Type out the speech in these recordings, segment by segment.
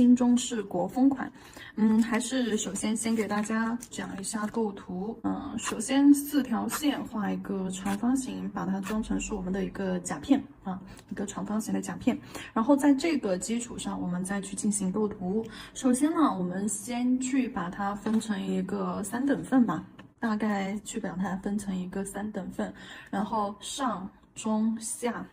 新中式国风款。还是首先给大家讲一下构图。首先4条线画一个长方形，把它装成是我们的一个甲片啊，一个长方形的甲片。然后在这个基础上，我们再去进行构图。首先呢，我们先去把它分成一个3等份吧，大概去把它分成一个3等份，然后上中下。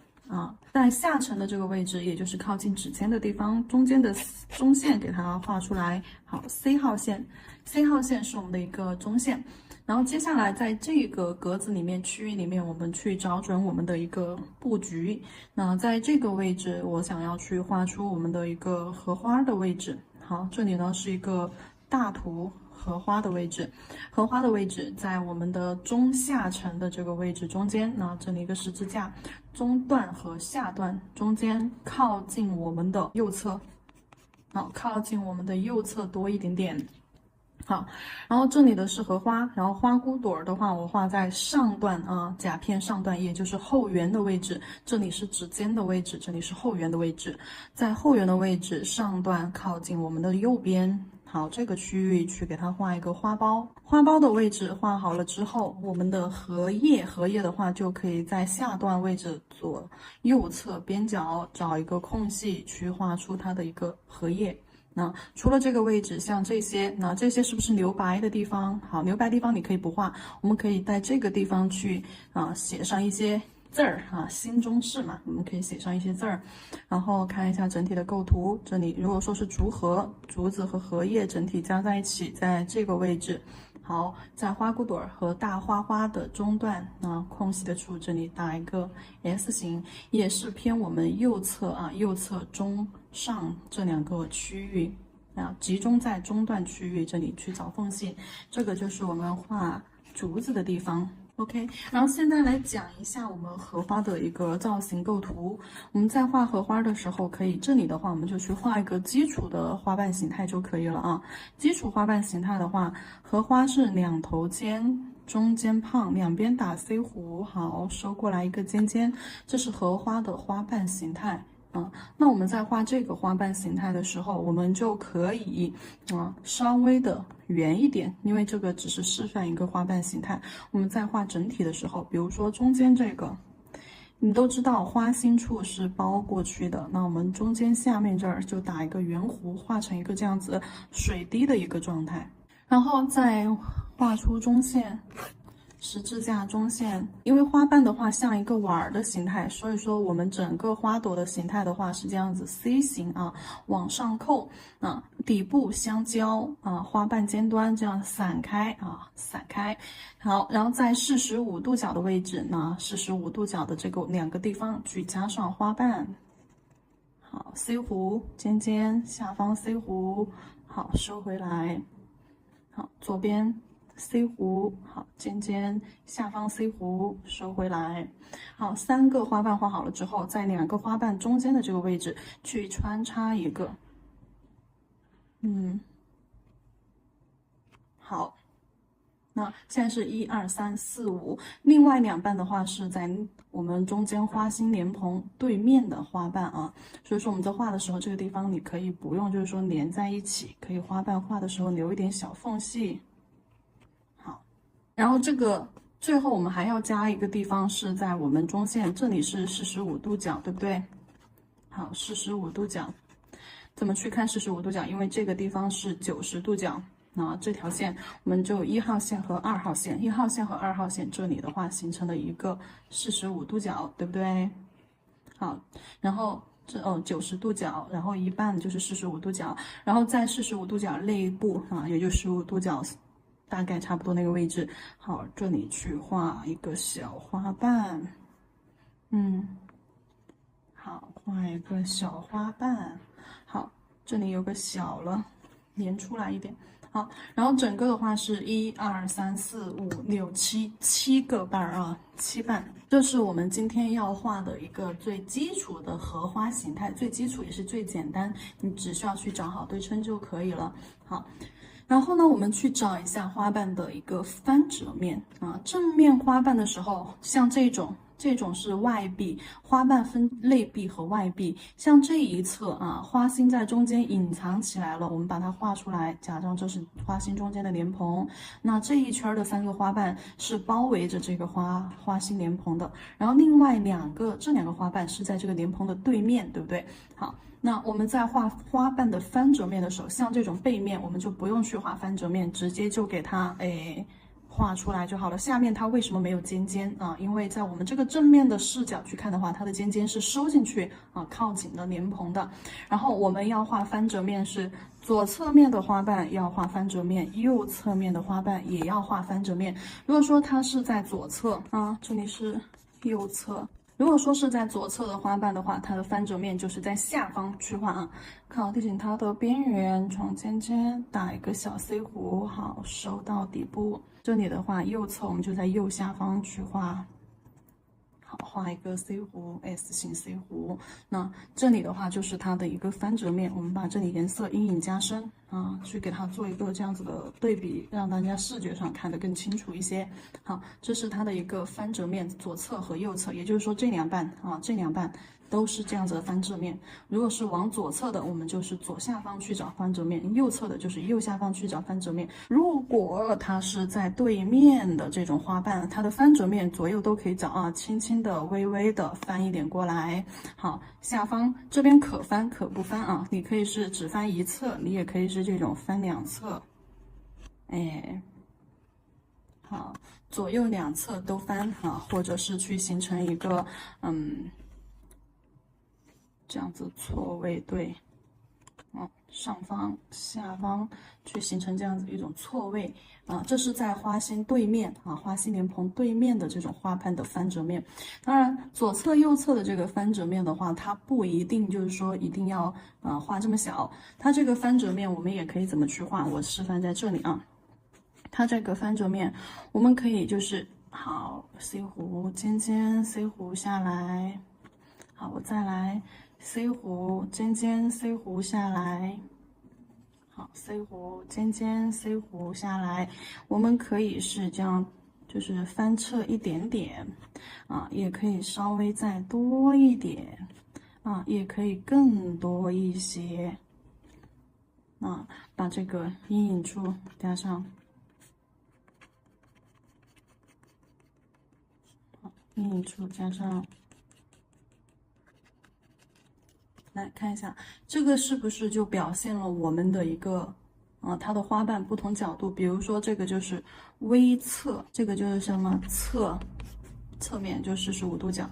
在下沉的这个位置，也就是靠近指尖的地方，中间的中线给它画出来。好 ，C 号线是我们的一个中线。然后接下来在这个格子里面区域里面，我们去找准我们的一个布局。那在这个位置，我想要去画出我们的一个荷花的位置。好，这里呢是一个大图。荷花的位置在我们的中下层的这个位置中间，那这里一个十字架，中段和下段中间靠近我们的右侧，好，靠近我们的右侧多一点点。好，然后这里的是荷花，然后花骨朵的话，我画在上段甲片上段，也就是后缘的位置。这里是指尖的位置，这里是后缘的位置，在后缘的位置上段靠近我们的右边。好，这个区域去给它画一个花苞，花苞的位置画好了之后，我们的荷叶的话就可以在下段位置左右侧边角找一个空隙去画出它的一个荷叶。那除了这个位置，像这些，那这些是不是留白的地方？好，留白地方你可以不画，我们可以在这个地方去写上一些字儿新中式嘛，我们可以写上一些字儿，然后看一下整体的构图。这里如果说是竹子和荷叶整体加在一起，在这个位置。好，在花骨朵和大花的中段空隙的处，这里打一个 S 型，也是偏我们右侧右侧中上这2个区域集中在中段区域这里去找缝隙，这个就是我们画竹子的地方。OK， 然后现在来讲一下我们荷花的一个造型构图。我们在画荷花的时候，可以这里的话，我们就去画一个基础的花瓣形态就可以了啊。基础花瓣形态的话，荷花是2头尖，中间胖，两边打 C 弧，好，收过来一个尖尖，这是荷花的花瓣形态。那我们在画这个花瓣形态的时候，我们就可以稍微的圆一点，因为这个只是示范一个花瓣形态。我们在画整体的时候，比如说中间这个，你都知道花心处是包过去的，那我们中间下面这儿就打一个圆弧，画成一个这样子水滴的一个状态，然后再画出中线。十字架中线，因为花瓣的话像一个碗的形态，所以说我们整个花朵的形态的话是这样子 C 型往上扣底部相交花瓣尖端这样散开好，然后在45度角的位置呢，45度角的这个2个地方去加上花瓣，好 C 弧尖尖，下方 C 弧，好收回来，好左边。C 弧，好，尖尖，下方 C 弧，收回来。好，3个花瓣画好了之后，在2个花瓣中间的这个位置去穿插一个，好。那现在是1、2、3、4、5，另外2瓣的话是在我们中间花心莲蓬对面的花瓣所以说我们在画的时候，这个地方你可以不用就是说连在一起，可以花瓣画的时候留一点小缝隙。然后这个最后我们还要加一个地方是在我们中线，这里是45度角，对不对？好，45度角，怎么去看45度角？因为这个地方是90度角，那这条线我们就1号线和2号线，1号线和2号线这里的话形成了一个45度角，对不对？好，然后这90度角，然后一半就是45度角，然后在45度角内部也就15度角。大概差不多那个位置，好，这里去画一个小花瓣，好，画一个小花瓣，好，这里有个小了，连出来一点，好，然后整个的话是1、2、3、4、5、6、7个瓣7瓣，这是我们今天要画的一个最基础的荷花形态，最基础也是最简单，你只需要去找好对称就可以了，好。然后呢，我们去找一下花瓣的一个翻折面正面花瓣的时候，像这种这种是外壁，花瓣分内壁和外壁。像这一侧啊，花心在中间隐藏起来了，我们把它画出来，假装这是花心中间的莲蓬。那这一圈的3个花瓣是包围着这个花心莲蓬的，然后另外这两个花瓣是在这个莲蓬的对面，对不对？好，那我们在画花瓣的翻折面的时候，像这种背面，我们就不用去画翻折面，直接就给它画出来就好了。下面它为什么没有尖尖啊？因为在我们这个正面的视角去看的话，它的尖尖是收进去啊，靠近了莲蓬的。然后我们要画翻折面是左侧面的花瓣要画翻折面，右侧面的花瓣也要画翻折面。如果说它是在左侧啊，这里是右侧。如果说是在左侧的花瓣的话，它的翻折面就是在下方去画啊，靠近它的边缘，从尖尖打一个小 C 弧，好，收到底部。这里的话，右侧我们就在右下方去画，好，画一个 C 弧 ，S 型 C 弧。那这里的话就是它的一个翻折面，我们把这里颜色阴影加深啊，去给它做一个这样子的对比，让大家视觉上看得更清楚一些。好，这是它的一个翻折面，左侧和右侧，也就是说这两半啊，这两半都是这样子的翻折面。如果是往左侧的，我们就是左下方去找翻折面；右侧的就是右下方去找翻折面。如果它是在对面的这种花瓣，它的翻折面左右都可以找啊，轻轻的、微微的翻一点过来。好，下方这边可翻可不翻啊，你可以是只翻一侧，你也可以是这种翻两侧。好，左右两侧都翻啊，或者是去形成一个这样子错位对，上方、下方去形成这样子一种错位啊，这是在花心对面啊，花心莲蓬对面的这种花瓣的翻折面。当然，左侧、右侧的这个翻折面的话，它不一定就是说一定要画这么小，它这个翻折面我们也可以怎么去画？我示范在这里啊，它这个翻折面我们可以就是好 C 弧尖尖 C 弧下来，好，我再来。C 弧尖尖 C 弧下来，好 ，C 弧尖尖 C 弧下来，我们可以是这样，就是翻侧一点点，啊，也可以稍微再多一点，啊，也可以更多一些，啊，把这个阴影处加上，阴影处加上。来看一下，这个是不是就表现了我们的一个，它的花瓣不同角度？比如说这个就是微侧，这个就是什么侧面就45度角，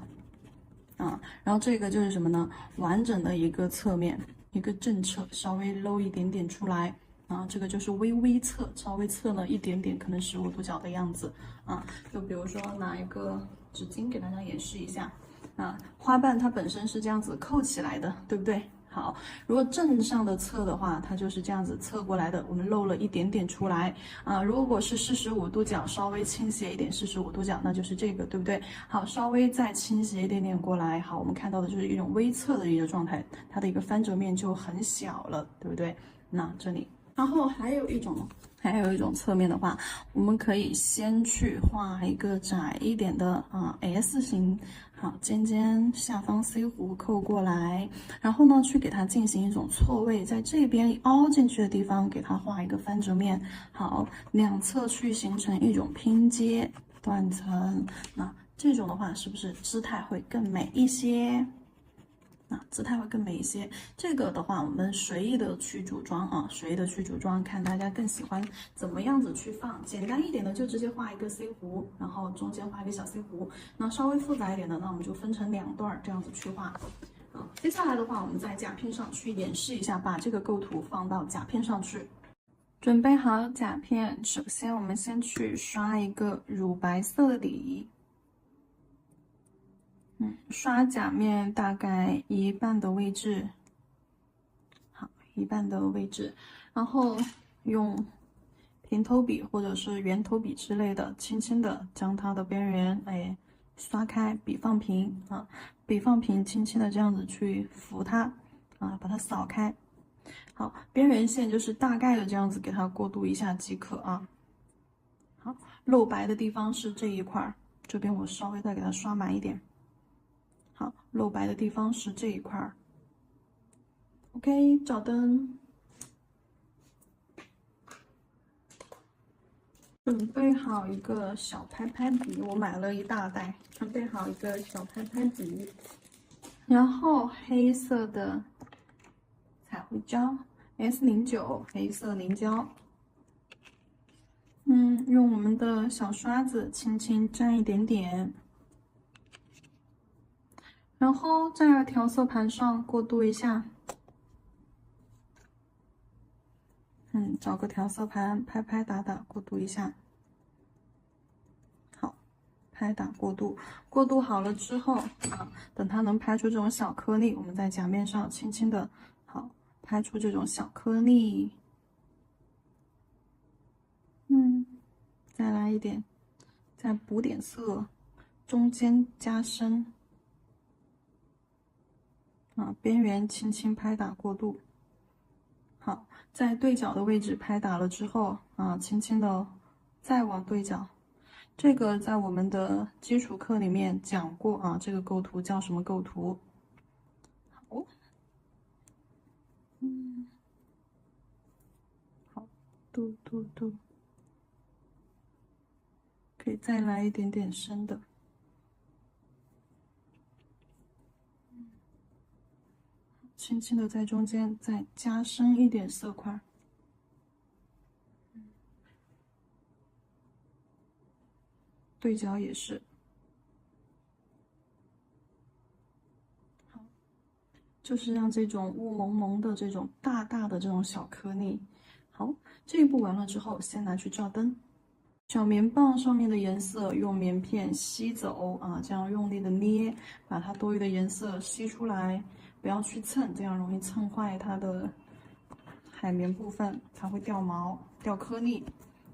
啊，然后这个就是什么呢？完整的一个侧面，一个正侧，稍微露一点点出来，啊，这个就是微侧，稍微侧了一点点，可能15度角的样子，啊，就比如说拿一个纸巾给大家演示一下。啊，花瓣它本身是这样子扣起来的，对不对？好，如果正上的侧的话，它就是这样子侧过来的，我们露了一点点出来啊。如果是45度角，稍微倾斜一点，45度角，那就是这个，对不对？好，稍微再倾斜一点点过来，好，我们看到的就是一种微侧的一个状态，它的一个翻折面就很小了，对不对？那这里，然后还有一种侧面的话，我们可以先去画一个窄一点的S 型，好，尖尖下方 C 弧扣过来，然后呢去给它进行一种错位，在这边凹进去的地方给它画一个翻折面，好，两侧去形成一种拼接断层，那这种的话是不是姿态会更美一些？姿态会更美一些。这个的话，我们随意的去组装啊，随意的去组装，看大家更喜欢怎么样子去放。简单一点的就直接画一个 C 弧，然后中间画一个小 C 弧。那稍微复杂一点的，那我们就分成2段这样子去画。接下来的话，我们在甲片上去演示一下，把这个构图放到甲片上去。准备好甲片，首先我们先去刷一个乳白色的底。刷甲面大概一半的位置，好，一半的位置，然后用平头笔或者是圆头笔之类的，轻轻的将它的边缘刷开，笔放平啊，笔放平，轻轻的这样子去扶它啊，把它扫开。好，边缘线就是大概的这样子给它过渡一下即可啊。好，露白的地方是这一块儿。这边我稍微再给它刷满一点。好，露白的地方是这一块儿。OK， 照灯。准备好一个小拍拍笔，我买了一大袋。准备好一个小拍拍笔，然后黑色的彩绘胶 S09 黑色凝胶。用我们的小刷子轻轻沾一点点，然后在调色盘上过渡一下。找个调色盘，拍拍打打过渡一下。好，拍打过渡，过渡好了之后等它能拍出这种小颗粒，我们在甲面上轻轻的，好，拍出这种小颗粒。再来一点，再补点色，中间加深。边缘轻轻拍打过渡。好，在对角的位置拍打了之后轻轻的再往对角。这个在我们的基础课里面讲过这个构图叫什么构图？好，好，嘟，可以再来一点点深的。轻轻的在中间再加深一点色块。对角也是。好，就是让这种雾蒙蒙的这种大大的这种小颗粒。好，这一步完了之后，先拿去照灯。小棉棒上面的颜色用棉片吸走这样用力的捏，把它多余的颜色吸出来，不要去蹭，这样容易蹭坏它的海绵部分，它会掉毛、掉颗粒。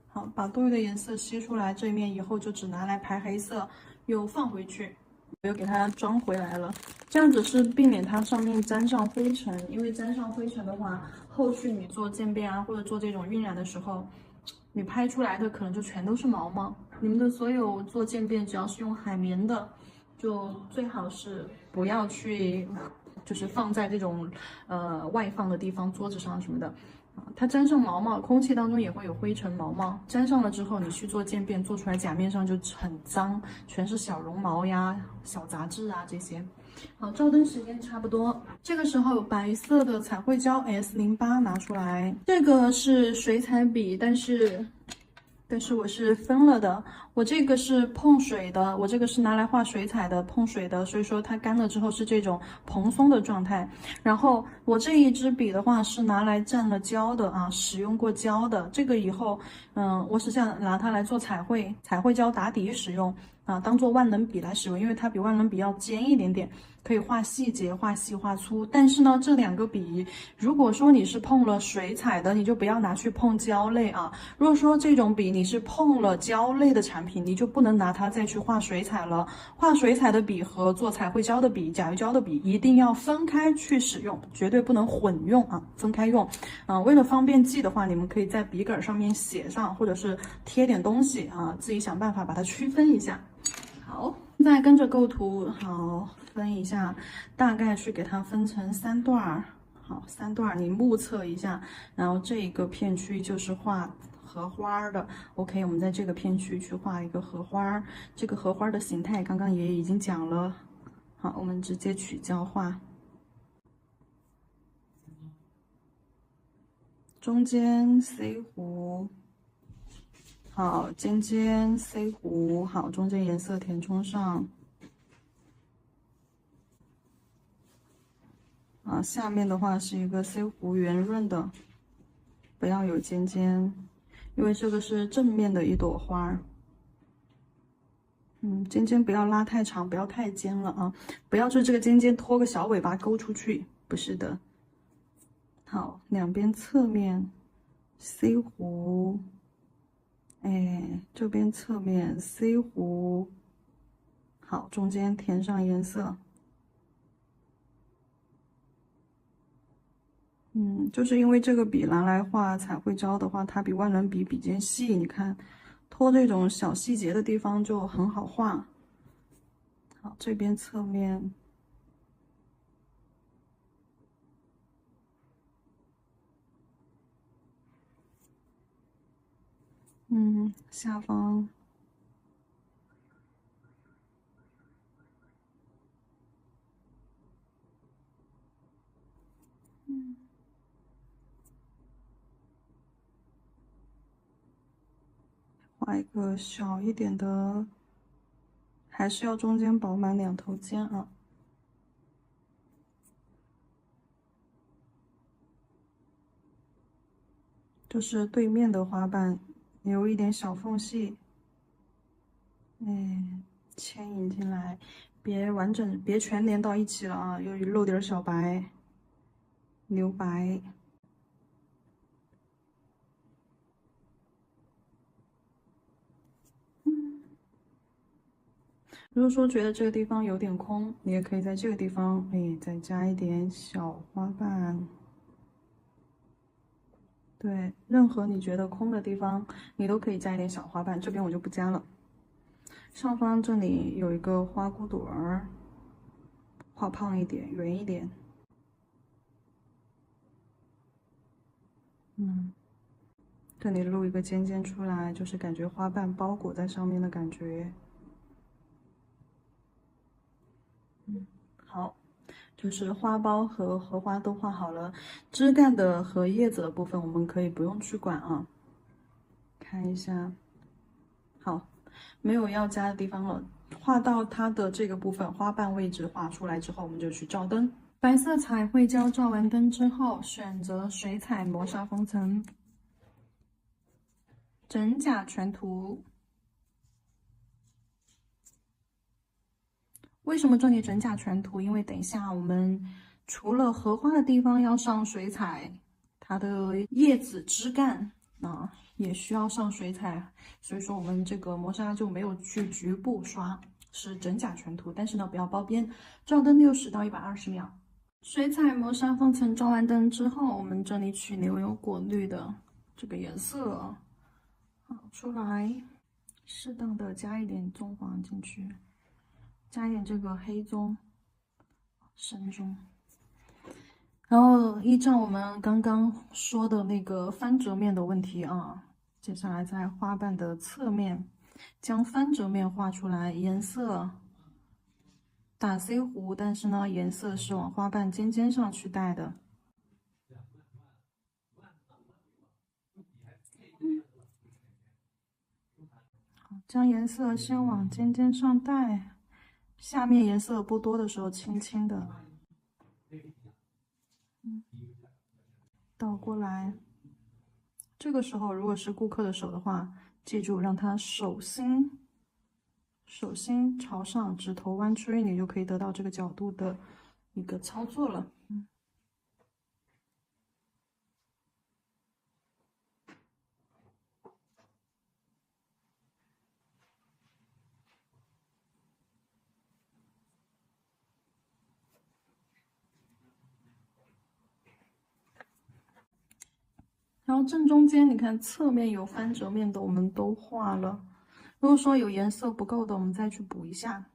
好，把多余的颜色吸出来，这一面以后就只拿来排黑色，又放回去，我又给它装回来了。这样子是避免它上面沾上灰尘，因为沾上灰尘的话，后续你做渐变或者做这种晕染的时候，你拍出来的可能就全都是毛毛。你们的所有做渐变，只要是用海绵的，就最好是不要去，就是放在这种外放的地方，桌子上什么的。它沾上毛毛，空气当中也会有灰尘毛毛，沾上了之后，你去做渐变，做出来甲面上就很脏，全是小绒毛呀、小杂质这些。好，照灯时间差不多，这个时候白色的彩绘胶 S08拿出来，这个是水彩笔，但是我是分了的，我这个是碰水的，我这个是拿来画水彩的，碰水的，所以说它干了之后是这种蓬松的状态。然后我这一支笔的话是拿来蘸了胶的使用过胶的，这个以后我是想拿它来做彩绘胶打底使用当做万能笔来使用，因为它比万能笔要尖一点点，可以画细节、画细、画粗。但是呢，这两个笔，如果说你是碰了水彩的，你就不要拿去碰胶类如果说这种笔你是碰了胶类的产品，你就不能拿它再去画水彩了。画水彩的笔和做彩绘胶的笔、甲油胶的笔一定要分开去使用，绝对不能混用分开用。为了方便记的话，你们可以在笔杆上面写上，或者是贴点东西自己想办法把它区分一下。好，现在跟着构图，好，分一下，大概去给它分成3段。好，3段你目测一下，然后这一个片区就是画荷花的。OK， 我们在这个片区去画一个荷花，这个荷花的形态刚刚也已经讲了。好，我们直接取胶画，中间 C 弧。好，尖尖 C 弧，好，中间颜色填充上。下面的话是一个 C 弧圆润的，不要有尖尖，因为这个是正面的一朵花。尖尖不要拉太长，不要太尖了不要是这个尖尖拖个小尾巴勾出去，不是的。好，两边侧面 C 弧。这边侧面 C 弧，好，中间填上颜色。就是因为这个笔拿来画彩绘胶的话，它比万能笔笔尖细，你看拖这种小细节的地方就很好画。好，这边侧面，下方。画一个小一点的，还是要中间饱满2头尖啊。就是对面的花瓣留一点小缝隙，牵引进来，别完整，别全连到一起了啊，又漏点小白，留白。如果说觉得这个地方有点空，你也可以在这个地方，再加一点小花瓣。对，任何你觉得空的地方，你都可以加一点小花瓣。这边我就不加了。上方这里有一个花骨朵儿，画胖一点，圆一点。这里露一个尖尖出来，就是感觉花瓣包裹在上面的感觉。好，就是花苞和荷花都画好了，枝干的和叶子的部分我们可以不用去管啊。看一下，好，没有要加的地方了。画到它的这个部分花瓣位置画出来之后，我们就去照灯。白色彩绘胶照完灯之后，选择水彩磨砂封层，整甲全涂。为什么这里整甲全涂？因为等一下我们除了荷花的地方要上水彩，它的叶子枝干啊也需要上水彩，所以说我们这个磨砂就没有去局部刷，是整甲全涂。但是呢，不要包边。照灯60到120秒。水彩磨砂封层照完灯之后，我们这里取牛油果绿的这个颜色，好出来，适当的加一点棕黄进去。加一点这个黑棕、深棕，然后依照我们刚刚说的那个翻折面的问题啊，接下来在花瓣的侧面将翻折面画出来，颜色打 C 弧，但是呢，颜色是往花瓣尖尖上去带的。将颜色先往尖尖上带，下面颜色不多的时候，轻轻的，倒过来。这个时候，如果是顾客的手的话，记住让他手心朝上，指头弯曲，你就可以得到这个角度的一个操作了。然后正中间，你看侧面有翻折面的，我们都画了。如果说有颜色不够的，我们再去补一下。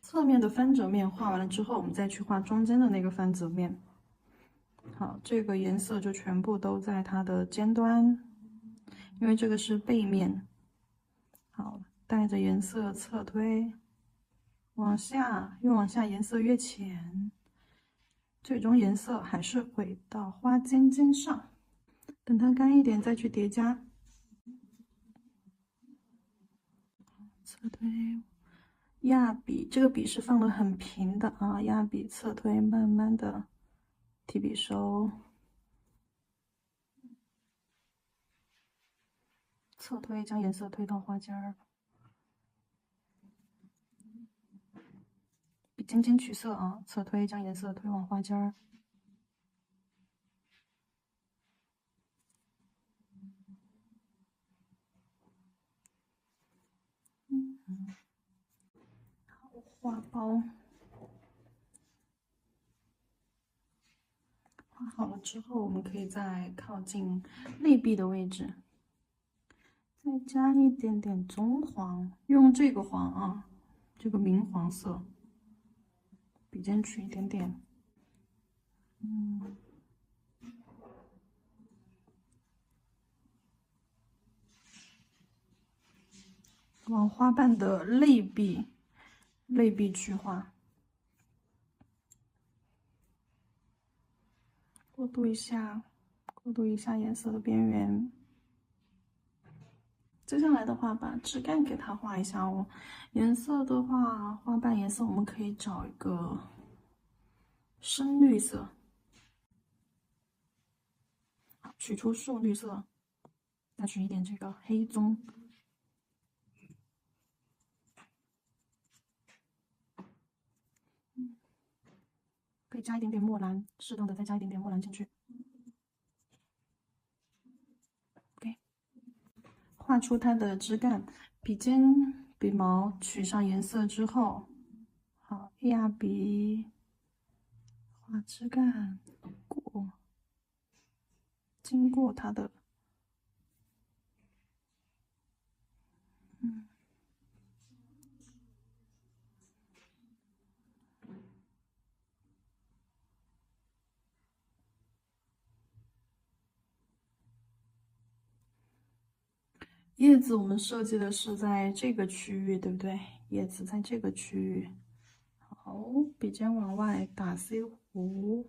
侧面的翻折面画完了之后，我们再去画中间的那个翻折面。好，这个颜色就全部都在它的尖端，因为这个是背面。好，带着颜色侧推，往下，越往下颜色越浅，最终颜色还是回到花尖尖上。等它干一点再去叠加。侧推，压笔，这个笔是放的很平的啊，压笔侧推，慢慢的提笔收，侧推将颜色推到花尖儿，笔尖尖取色啊，侧推将颜色推往花尖儿。好，花苞。画好了之后，我们可以在靠近内壁的位置再加一点点棕黄，用这个黄啊，这个明黄色，笔尖取一点点，往花瓣的内壁去画，过渡一下颜色的边缘。接下来的话，把枝干给它画一下哦。颜色的话，花瓣颜色我们可以找一个深绿色，取出树绿色，再取一点这个黑棕。可以加一点点墨蓝，适当的再加一点点墨蓝进去。OK， 画出它的枝干，笔尖、笔毛取上颜色之后，好，压笔画枝干，经过它的，叶子我们设计的是在这个区域，对不对？叶子在这个区域。好，笔尖往外打 C 弧，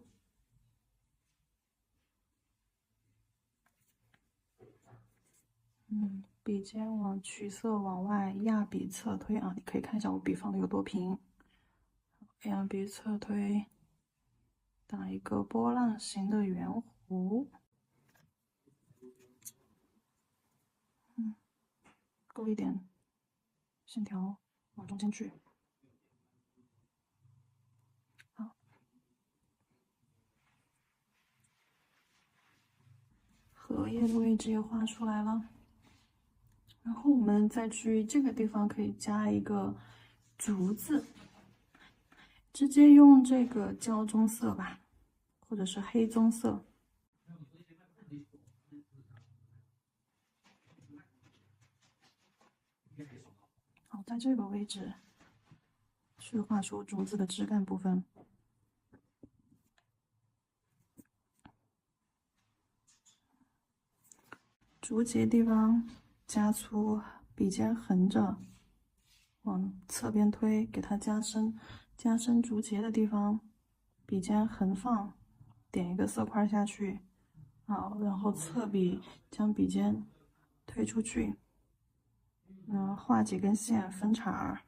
笔尖往取色往外压笔侧推啊，你可以看一下我笔放的有多平。压笔侧推，打一个波浪形的圆弧。勾一点线条往中间去。好，荷叶的位置也画出来了。然后我们再去这个地方可以加一个竹子，直接用这个焦棕色吧，或者是黑棕色。好，在这个位置去画出竹子的枝干部分。竹节地方加粗，笔尖横着往侧边推，给它加深竹节的地方，笔尖横放，点一个色块下去。好，然后侧笔将笔尖推出去，画几根线分叉儿。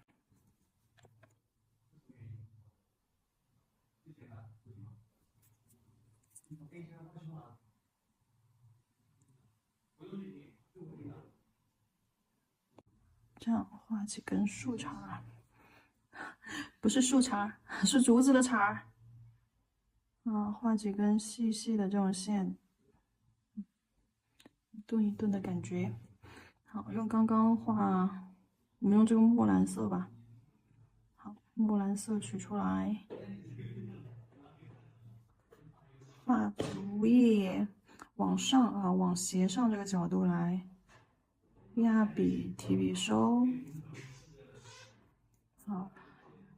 这样画几根树杈儿，不是树杈儿，是竹子的杈儿。画几根细细的这种线，一顿一顿的感觉。好，用刚刚画，我们用这个墨蓝色吧。好，墨蓝色取出来，画竹叶往上啊，往斜上这个角度来。压笔，提笔收。好，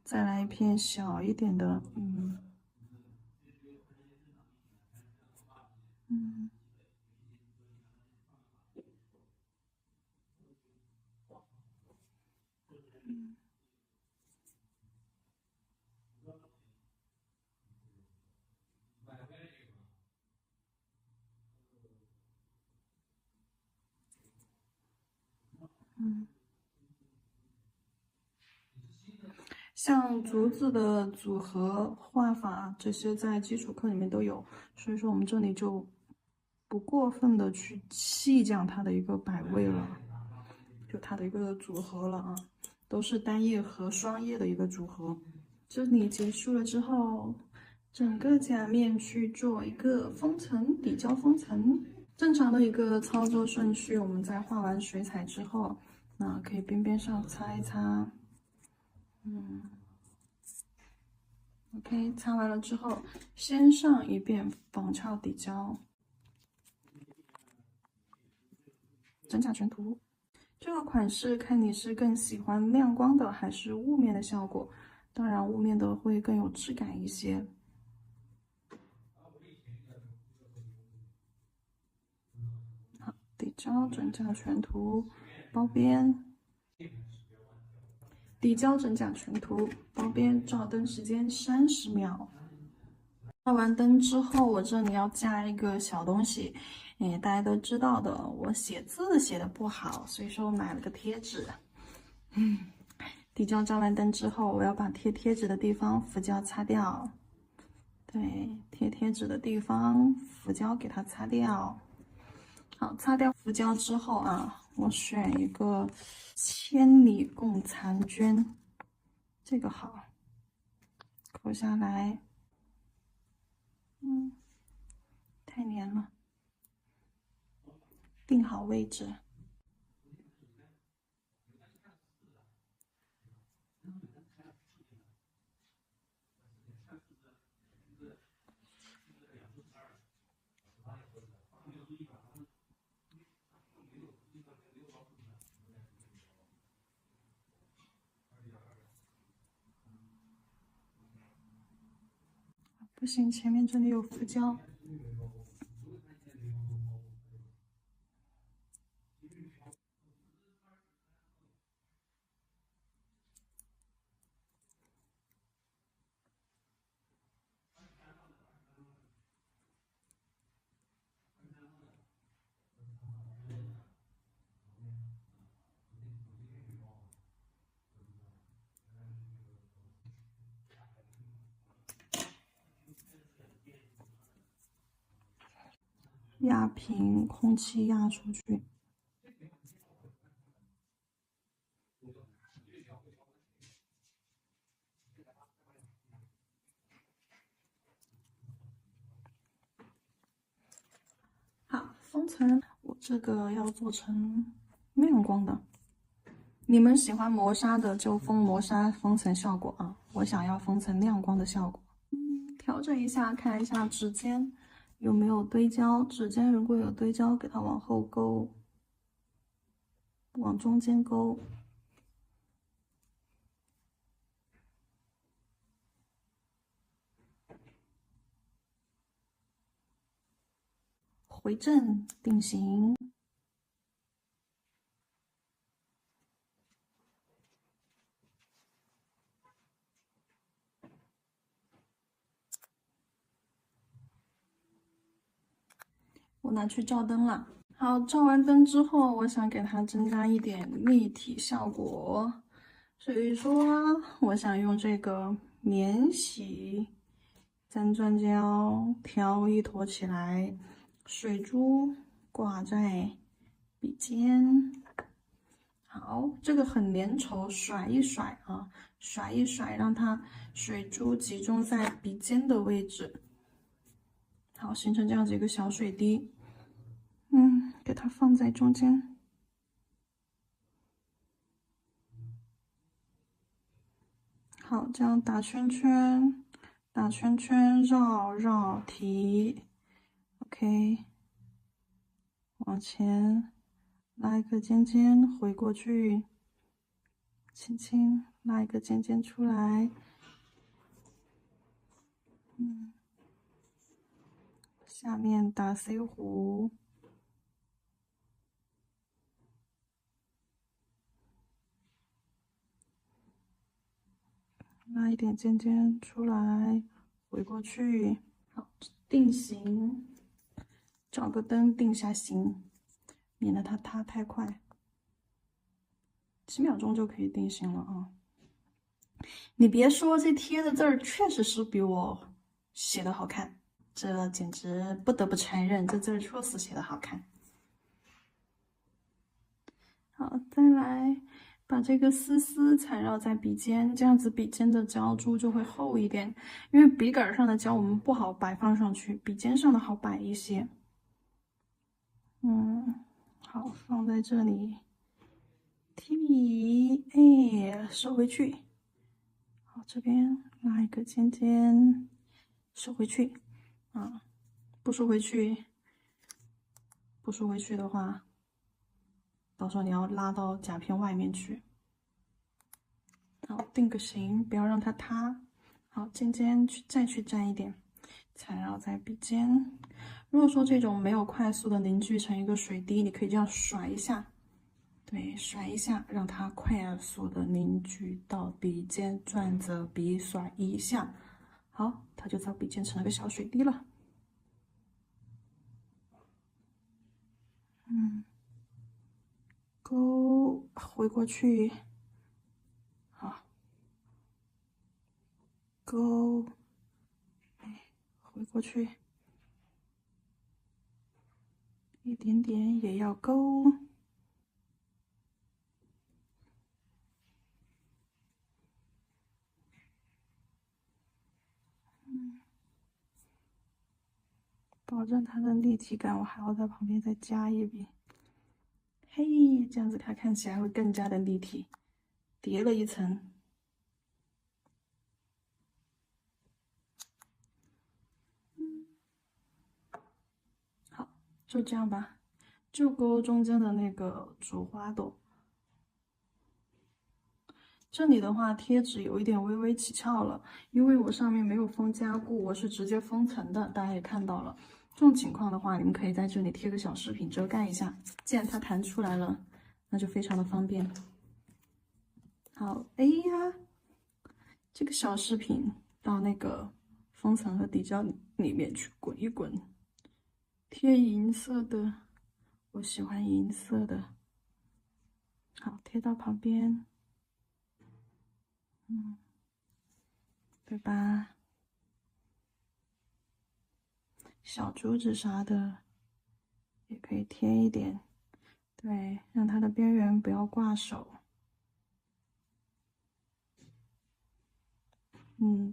再来一片小一点的，像竹子的组合画法，这些在基础课里面都有，所以说我们这里就不过分的去细讲它的一个摆位了，就它的一个组合了啊，都是单叶和双叶的一个组合。这里结束了之后，整个甲面去做一个封层，底胶封层。正常的一个操作顺序，我们在画完水彩之后，那可以边边上擦一擦。OK， 擦完了之后，先上一遍仿俏底胶，真假全涂。这个款式看你是更喜欢亮光的还是雾面的效果，当然雾面的会更有质感一些。好，底胶整甲全涂，包边。底胶整甲全涂，包边照灯时间30秒。照完灯之后，我这里要加一个小东西，大家都知道的，我写字写的不好，所以说我买了个贴纸。底胶照完灯之后，我要把贴纸的地方浮胶擦掉。对，贴纸的地方浮胶给它擦掉。好，擦掉浮胶之后啊，我选一个千里共婵娟，这个好，扣下来。太黏了，定好位置。不行，前面这里有浮胶。压平，空气压出去。好，封层我这个要做成亮光的。你们喜欢磨砂的就封磨砂封层效果啊，我想要封层亮光的效果。调整一下，看一下指尖有没有堆胶，指尖如果有堆胶，给它往后勾，往中间勾。回正定型。我拿去照灯了。好，照完灯之后，我想给它增加一点立体效果，所以说我想用这个免洗粘钻胶挑一坨起来，水珠挂在笔尖。好，这个很粘稠，甩一甩啊，甩一甩，让它水珠集中在笔尖的位置。好，形成这样子一个小水滴。给它放在中间。好，这样打圈圈，打圈圈，绕提。OK， 往前拉一个尖尖，回过去，轻轻拉一个尖尖出来。下面打 C 弧。拉一点尖尖出来，回过去。好，定型，找个灯定下型，免得它塌太快。几秒钟就可以定型了啊！你别说，这贴的字儿确实是比我写的好看，这简直不得不承认，这字儿确实写的好看。好，再来把这个丝丝缠绕在笔尖，这样子笔尖的胶珠就会厚一点，因为笔杆上的胶我们不好摆放上去，笔尖上的好摆一些。好，放在这里，提笔，收回去。好，到这边拉一个尖尖，收回去啊，不收回去的话，到时候你要拉到甲片外面去。好，定个型，不要让它塌。好，尖尖再去沾一点，缠绕在笔尖。如果说这种没有快速的凝聚成一个水滴，你可以这样甩一下，对，甩一下，让它快速的凝聚到笔尖，转着笔甩一下，好，它就在笔尖成了个小水滴了。勾回过去，好，勾，回过去，一点点也要勾。保证它的立体感，我还要在旁边再加一笔。嘿，这样子它看起来会更加的立体，叠了一层。好，就这样吧，就勾中间的那个主花朵。这里的话，贴纸有一点微微起翘了，因为我上面没有封加固，我是直接封层的，大家也看到了。这种情况的话，你们可以在这里贴个小饰品遮盖一下。既然它弹出来了，那就非常的方便。好，哎呀，这个小饰品到那个封层和底胶里面去滚一滚，贴银色的，我喜欢银色的。好，贴到旁边，对吧？小珠子啥的也可以贴一点，对，让它的边缘不要挂手。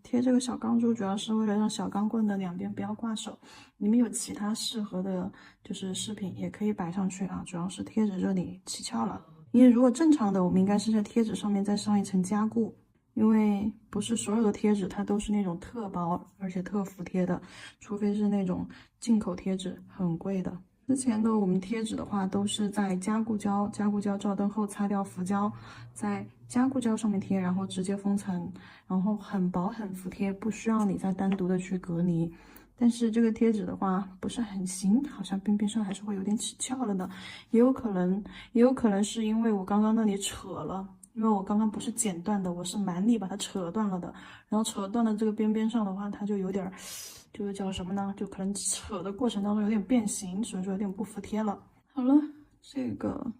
贴这个小钢珠主要是为了让小钢棍的两边不要挂手。你们有其他适合的，就是饰品也可以摆上去啊，主要是贴纸这里起翘了。因为如果正常的，我们应该是在贴纸上面再上一层加固，因为不是所有的贴纸它都是那种特薄而且特服贴的，除非是那种进口贴纸，很贵的。之前的我们贴纸的话，都是在加固胶照灯后擦掉浮胶，在加固胶上面贴，然后直接封层，然后很薄很服贴，不需要你再单独的去隔离。但是这个贴纸的话不是很行，好像边边上还是会有点起翘了的，也有可能是因为我刚刚那里扯了，因为我刚刚不是剪断的，我是蛮力把它扯断了的，然后扯断的这个边边上的话，它就有点就是叫什么呢？就可能扯的过程当中有点变形，所以说有点不服帖了。好了，这个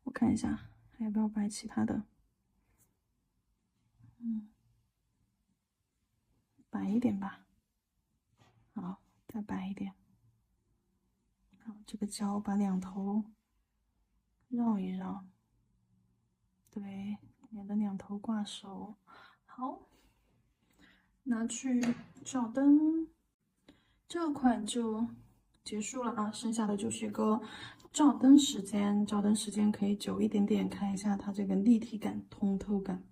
我看一下还要不要摆其他的，摆一点吧。好，再摆一点。好，这个胶把两头绕一绕，对，免得两头挂手。好，拿去照灯，这款就结束了啊，剩下的就是一个照灯时间，照灯时间可以久一点点，看一下它这个立体感、通透感。